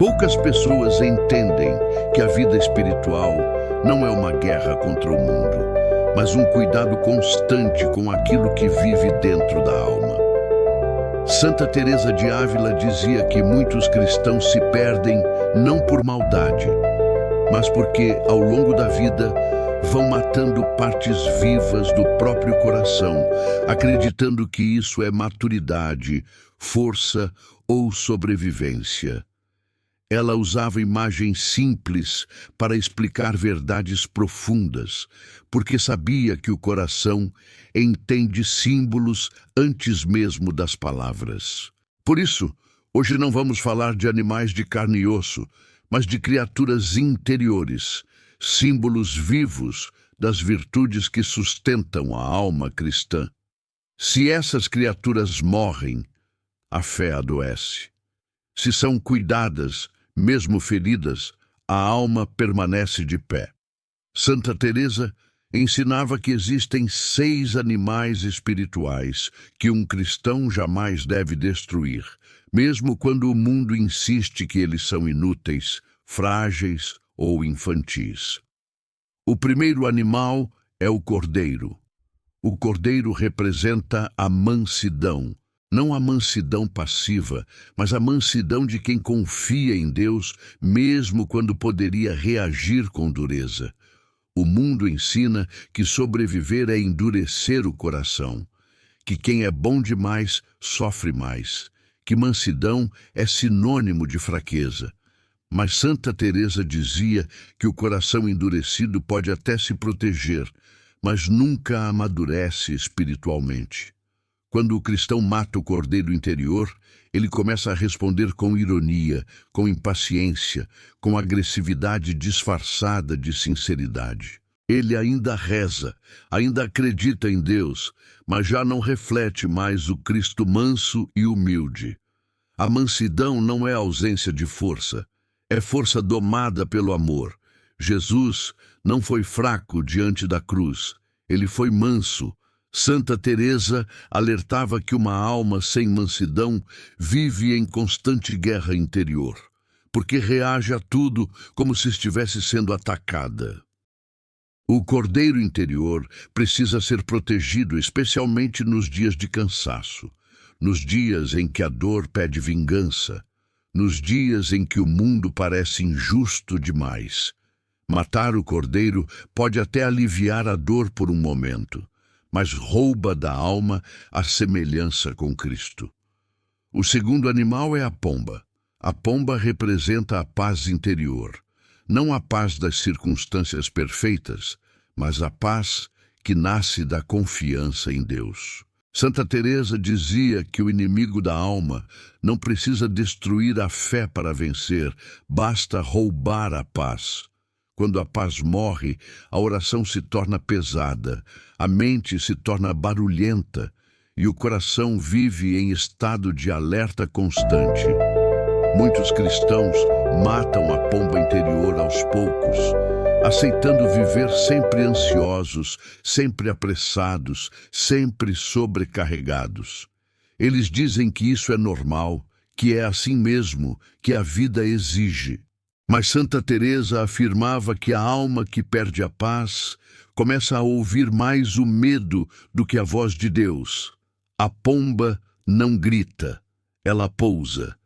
Poucas pessoas entendem que a vida espiritual não é uma guerra contra o mundo, mas um cuidado constante com aquilo que vive dentro da alma. Santa Teresa de Ávila dizia que muitos cristãos se perdem não por maldade, mas porque, ao longo da vida, vão matando partes vivas do próprio coração, acreditando que isso é maturidade, força ou sobrevivência. Ela usava imagens simples para explicar verdades profundas, porque sabia que o coração entende símbolos antes mesmo das palavras. Por isso, hoje não vamos falar de animais de carne e osso, mas de criaturas interiores, símbolos vivos das virtudes que sustentam a alma cristã. Se essas criaturas morrem, a fé adoece. Se são cuidadas, mesmo feridas, a alma permanece de pé. Santa Teresa ensinava que existem 6 animais espirituais que um cristão jamais deve destruir, mesmo quando o mundo insiste que eles são inúteis, frágeis ou infantis. O primeiro animal é o cordeiro. O cordeiro representa a mansidão. Não a mansidão passiva, mas a mansidão de quem confia em Deus, mesmo quando poderia reagir com dureza. O mundo ensina que sobreviver é endurecer o coração, que quem é bom demais sofre mais, que mansidão é sinônimo de fraqueza. Mas Santa Teresa dizia que o coração endurecido pode até se proteger, mas nunca amadurece espiritualmente. Quando o cristão mata o cordeiro interior, ele começa a responder com ironia, com impaciência, com agressividade disfarçada de sinceridade. Ele ainda reza, ainda acredita em Deus, mas já não reflete mais o Cristo manso e humilde. A mansidão não é ausência de força, é força domada pelo amor. Jesus não foi fraco diante da cruz, ele foi manso. Santa Teresa alertava que uma alma sem mansidão vive em constante guerra interior, porque reage a tudo como se estivesse sendo atacada. O cordeiro interior precisa ser protegido, especialmente nos dias de cansaço, nos dias em que a dor pede vingança, nos dias em que o mundo parece injusto demais. Matar o cordeiro pode até aliviar a dor por um momento, mas rouba da alma a semelhança com Cristo. O segundo animal é a pomba. A pomba representa a paz interior, não a paz das circunstâncias perfeitas, mas a paz que nasce da confiança em Deus. Santa Teresa dizia que o inimigo da alma não precisa destruir a fé para vencer, basta roubar a paz. Quando a paz morre, a oração se torna pesada, a mente se torna barulhenta e o coração vive em estado de alerta constante. Muitos cristãos matam a pomba interior aos poucos, aceitando viver sempre ansiosos, sempre apressados, sempre sobrecarregados. Eles dizem que isso é normal, que é assim mesmo, que a vida exige. Mas Santa Teresa afirmava que a alma que perde a paz começa a ouvir mais o medo do que a voz de Deus. A pomba não grita, ela pousa.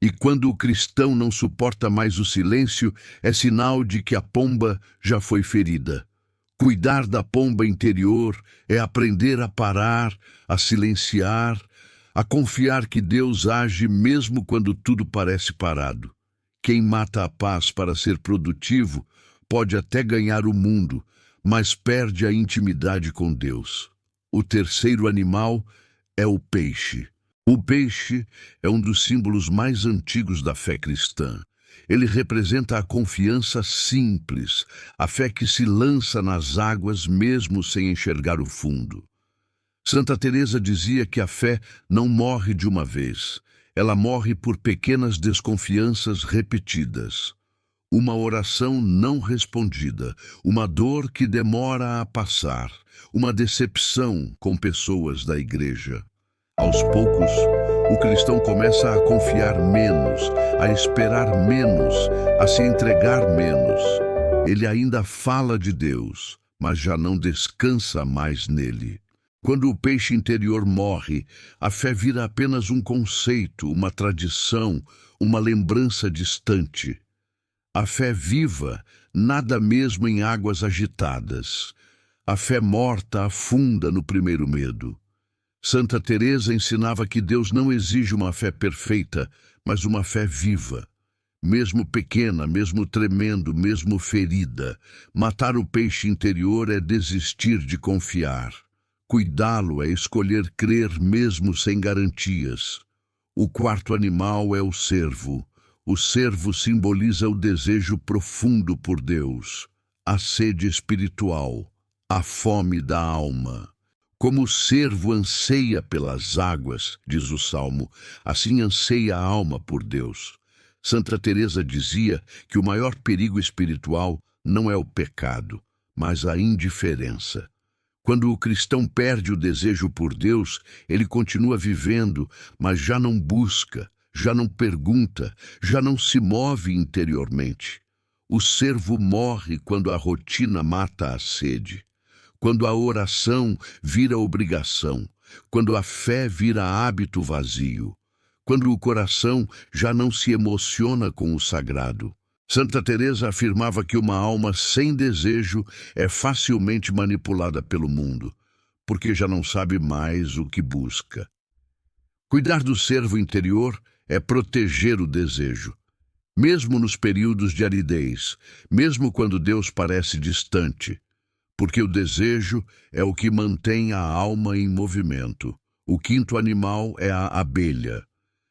E quando o cristão não suporta mais o silêncio, é sinal de que a pomba já foi ferida. Cuidar da pomba interior é aprender a parar, a silenciar, a confiar que Deus age mesmo quando tudo parece parado. Quem mata a paz para ser produtivo pode até ganhar o mundo, mas perde a intimidade com Deus. O terceiro animal é o peixe. O peixe é um dos símbolos mais antigos da fé cristã. Ele representa a confiança simples, a fé que se lança nas águas mesmo sem enxergar o fundo. Santa Teresa dizia que a fé não morre de uma vez. Ela morre por pequenas desconfianças repetidas. Uma oração não respondida, uma dor que demora a passar, uma decepção com pessoas da igreja. Aos poucos, O cristão começa a confiar menos, a esperar menos, a se entregar menos. Ele ainda fala de Deus, mas já não descansa mais nele. Quando o peixe interior morre, a fé vira apenas um conceito, uma tradição, uma lembrança distante. A fé viva nada mesmo em águas agitadas. A fé morta afunda no primeiro medo. Santa Teresa ensinava que Deus não exige uma fé perfeita, mas uma fé viva. Mesmo pequena, mesmo tremendo, mesmo ferida, matar o peixe interior é desistir de confiar. Cuidá-lo é escolher crer mesmo sem garantias. O quarto animal é o cervo. O cervo simboliza o desejo profundo por Deus, a sede espiritual, a fome da alma. Como o cervo anseia pelas águas, diz o Salmo, assim anseia a alma por Deus. Santa Teresa dizia que o maior perigo espiritual não é o pecado, mas a indiferença. Quando o cristão perde o desejo por Deus, ele continua vivendo, mas já não busca, já não pergunta, já não se move interiormente. O cervo morre quando a rotina mata a sede. Quando a oração vira obrigação, quando a fé vira hábito vazio, quando o coração já não se emociona com o sagrado. Santa Teresa afirmava que uma alma sem desejo é facilmente manipulada pelo mundo, porque já não sabe mais o que busca. Cuidar do servo interior é proteger o desejo. Mesmo nos períodos de aridez, mesmo quando Deus parece distante, porque o desejo é o que mantém a alma em movimento. O quinto animal é a abelha.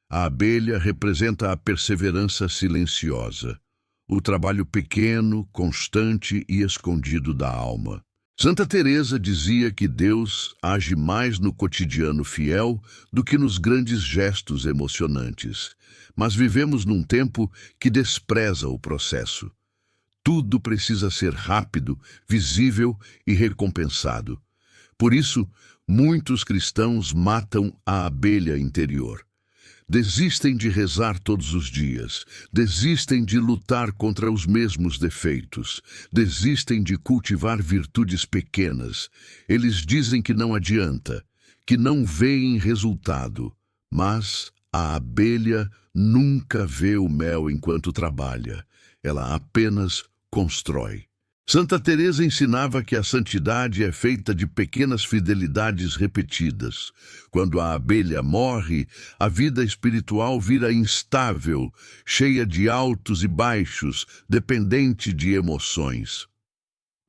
A abelha representa a perseverança silenciosa, o trabalho pequeno, constante e escondido da alma. Santa Teresa dizia que Deus age mais no cotidiano fiel do que nos grandes gestos emocionantes. Mas vivemos num tempo que despreza o processo. Tudo precisa ser rápido, visível e recompensado. Por isso, muitos cristãos matam a abelha interior. Desistem de rezar todos os dias, desistem de lutar contra os mesmos defeitos, desistem de cultivar virtudes pequenas. Eles dizem que não adianta, que não veem resultado, mas a abelha nunca vê o mel enquanto trabalha. Ela apenas constrói. Santa Teresa ensinava que a santidade é feita de pequenas fidelidades repetidas. Quando a abelha morre, a vida espiritual vira instável, cheia de altos e baixos, dependente de emoções.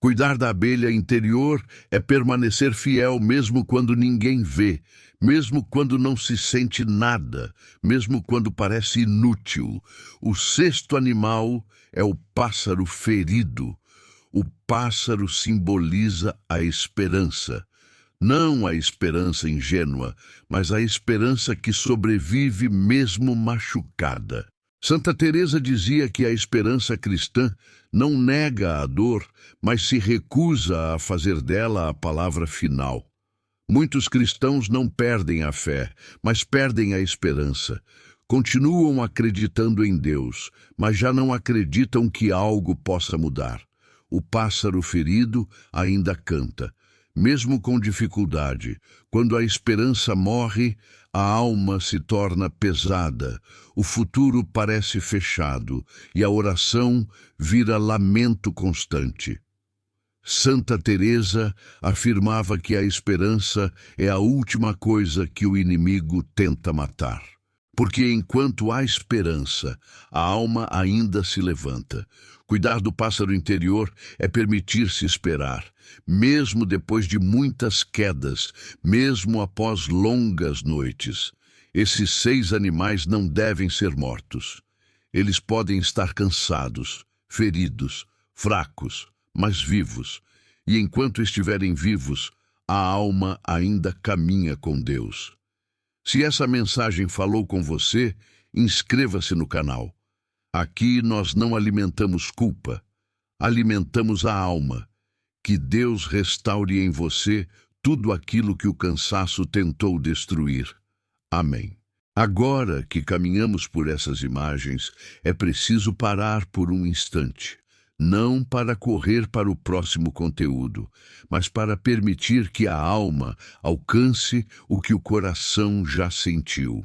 Cuidar da abelha interior é permanecer fiel mesmo quando ninguém vê, mesmo quando não se sente nada, mesmo quando parece inútil. O sexto animal é o pássaro ferido. O pássaro simboliza a esperança. Não a esperança ingênua, mas a esperança que sobrevive mesmo machucada. Santa Teresa dizia que a esperança cristã não nega a dor, mas se recusa a fazer dela a palavra final. Muitos cristãos não perdem a fé, mas perdem a esperança. Continuam acreditando em Deus, mas já não acreditam que algo possa mudar. O pássaro ferido ainda canta, mesmo com dificuldade. Quando a esperança morre, a alma se torna pesada, o futuro parece fechado e a oração vira lamento constante. Santa Teresa afirmava que a esperança é a última coisa que o inimigo tenta matar. Porque enquanto há esperança, a alma ainda se levanta. Cuidar do pássaro interior é permitir-se esperar, mesmo depois de muitas quedas, mesmo após longas noites. Esses 6 animais não devem ser mortos. Eles podem estar cansados, feridos, fracos, mas vivos. E enquanto estiverem vivos, a alma ainda caminha com Deus. Se essa mensagem falou com você, inscreva-se no canal. Aqui nós não alimentamos culpa, alimentamos a alma. Que Deus restaure em você tudo aquilo que o cansaço tentou destruir. Amém. Agora que caminhamos por essas imagens, é preciso parar por um instante, não para correr para o próximo conteúdo, mas para permitir que a alma alcance o que o coração já sentiu.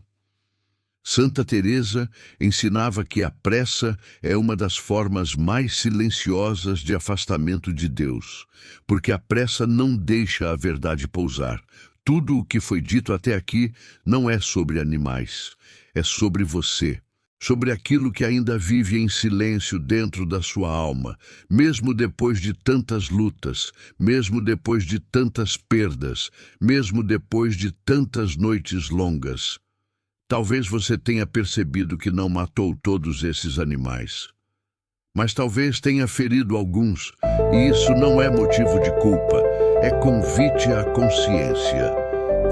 Santa Teresa ensinava que a pressa é uma das formas mais silenciosas de afastamento de Deus, porque a pressa não deixa a verdade pousar. Tudo o que foi dito até aqui não é sobre animais, é sobre você, sobre aquilo que ainda vive em silêncio dentro da sua alma, mesmo depois de tantas lutas, mesmo depois de tantas perdas, mesmo depois de tantas noites longas. Talvez você tenha percebido que não matou todos esses animais, mas talvez tenha ferido alguns, e isso não é motivo de culpa, é convite à consciência.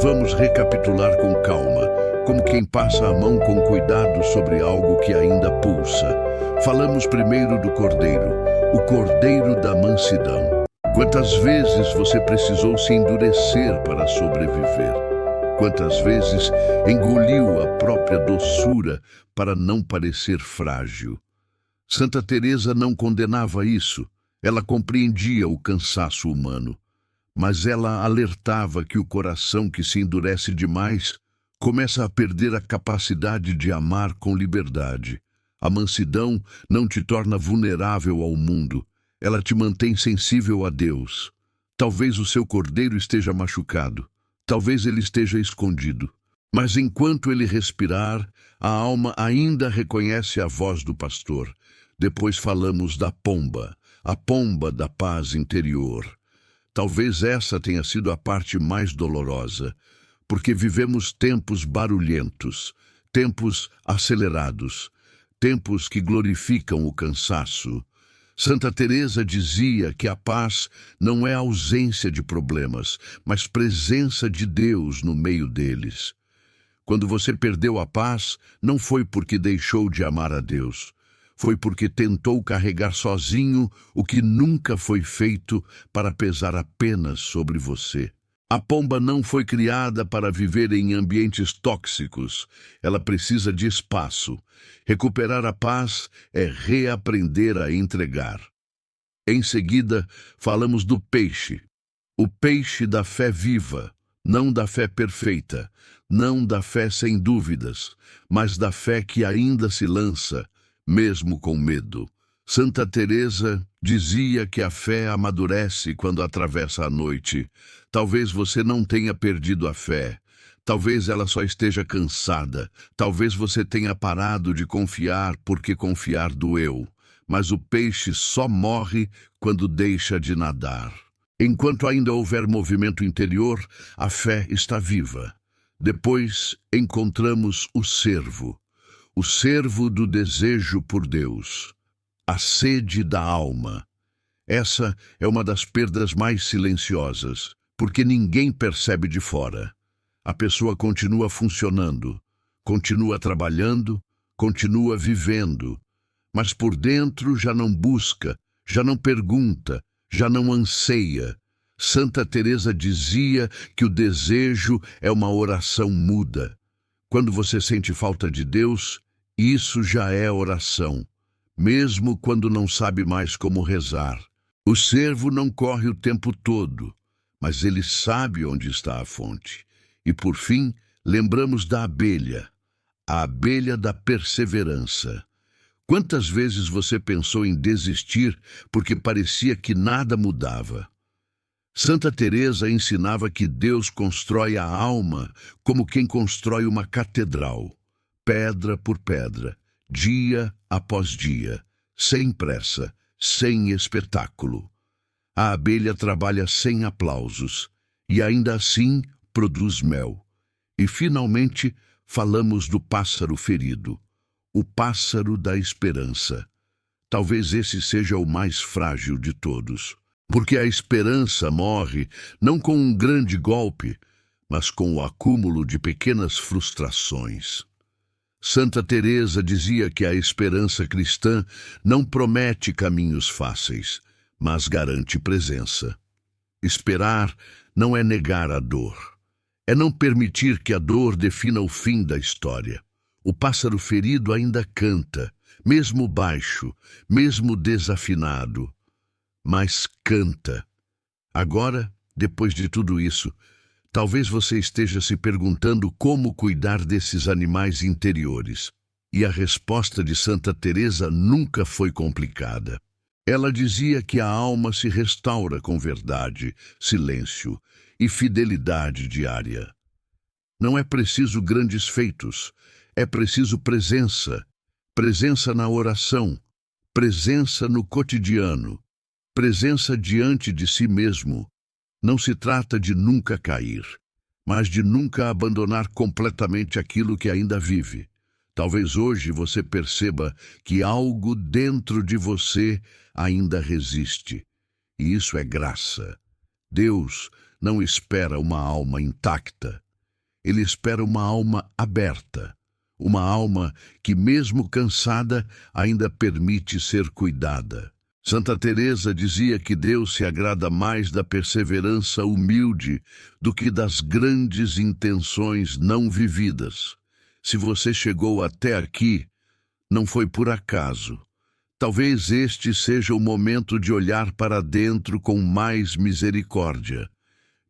Vamos recapitular com calma, como quem passa a mão com cuidado sobre algo que ainda pulsa. Falamos primeiro do cordeiro, o cordeiro da mansidão. Quantas vezes você precisou se endurecer para sobreviver? Quantas vezes engoliu a própria doçura para não parecer frágil? Santa Teresa não condenava isso. Ela compreendia o cansaço humano, mas ela alertava que o coração que se endurece demais começa a perder a capacidade de amar com liberdade. A mansidão não te torna vulnerável ao mundo, ela te mantém sensível a Deus. Talvez o seu cordeiro esteja machucado. Talvez ele esteja escondido, mas enquanto ele respirar, a alma ainda reconhece a voz do pastor. Depois falamos da pomba, a pomba da paz interior. Talvez essa tenha sido a parte mais dolorosa, porque vivemos tempos barulhentos, tempos acelerados, tempos que glorificam o cansaço. Santa Teresa dizia que a paz não é ausência de problemas, mas presença de Deus no meio deles. Quando você perdeu a paz, não foi porque deixou de amar a Deus. Foi porque tentou carregar sozinho o que nunca foi feito para pesar apenas sobre você. A pomba não foi criada para viver em ambientes tóxicos. Ela precisa de espaço. Recuperar a paz é reaprender a entregar. Em seguida, falamos do peixe. O peixe da fé viva, não da fé perfeita, não da fé sem dúvidas, mas da fé que ainda se lança, mesmo com medo. Santa Teresa dizia que a fé amadurece quando atravessa a noite. Talvez você não tenha perdido a fé. Talvez ela só esteja cansada. Talvez você tenha parado de confiar porque confiar doeu. Mas o peixe só morre quando deixa de nadar. Enquanto ainda houver movimento interior, a fé está viva. Depois encontramos o servo do desejo por Deus. A sede da alma. Essa é uma das perdas mais silenciosas, porque ninguém percebe de fora. A pessoa continua funcionando, continua trabalhando, continua vivendo, mas por dentro já não busca, já não pergunta, já não anseia. Santa Teresa dizia que o desejo é uma oração muda. Quando você sente falta de Deus, isso já é oração, mesmo quando não sabe mais como rezar. O servo não corre o tempo todo, mas ele sabe onde está a fonte. E por fim, lembramos da abelha, a abelha da perseverança. Quantas vezes você pensou em desistir porque parecia que nada mudava? Santa Teresa ensinava que Deus constrói a alma como quem constrói uma catedral, pedra por pedra, dia após dia, sem pressa, sem espetáculo. A abelha trabalha sem aplausos e ainda assim produz mel. E finalmente falamos do pássaro ferido, o pássaro da esperança. Talvez esse seja o mais frágil de todos, porque a esperança morre não com um grande golpe, mas com o acúmulo de pequenas frustrações. Santa Teresa dizia que a esperança cristã não promete caminhos fáceis, mas garante presença. Esperar não é negar a dor, É não permitir que a dor defina o fim da história. O pássaro ferido ainda canta, mesmo baixo, mesmo desafinado, mas canta. Agora, depois de tudo isso, talvez você esteja se perguntando como cuidar desses animais interiores. E a resposta de Santa Teresa nunca foi complicada. Ela dizia que a alma se restaura com verdade, silêncio e fidelidade diária. Não é preciso grandes feitos, é preciso presença. Presença na oração, presença no cotidiano, presença diante de si mesmo. Não se trata de nunca cair, mas de nunca abandonar completamente aquilo que ainda vive. Talvez hoje você perceba que algo dentro de você ainda resiste. E isso é graça. Deus não espera uma alma intacta. Ele espera uma alma aberta. Uma alma que, mesmo cansada, ainda permite ser cuidada. Santa Teresa dizia que Deus se agrada mais da perseverança humilde do que das grandes intenções não vividas. Se você chegou até aqui, não foi por acaso. Talvez este seja o momento de olhar para dentro com mais misericórdia,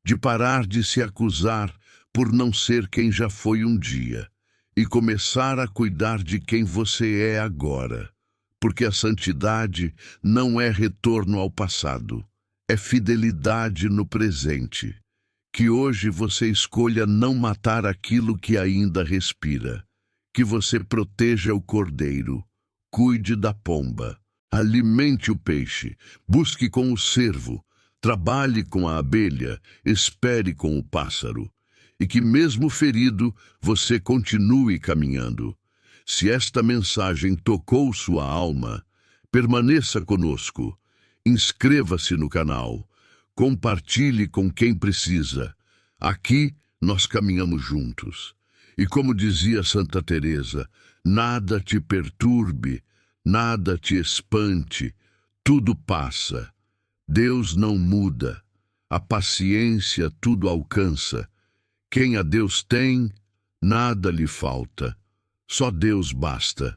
de parar de se acusar por não ser quem já foi um dia e começar a cuidar de quem você é agora. Porque a santidade não é retorno ao passado, é fidelidade no presente. Que hoje você escolha não matar aquilo que ainda respira. Que você proteja o cordeiro, cuide da pomba, alimente o peixe, busque com o cervo, trabalhe com a abelha, espere com o pássaro. E que mesmo ferido, você continue caminhando. Se esta mensagem tocou sua alma, permaneça conosco, inscreva-se no canal, compartilhe com quem precisa. Aqui nós caminhamos juntos. E como dizia Santa Teresa, nada te perturbe, nada te espante, tudo passa. Deus não muda, a paciência tudo alcança. Quem a Deus tem, nada lhe falta. Só Deus basta.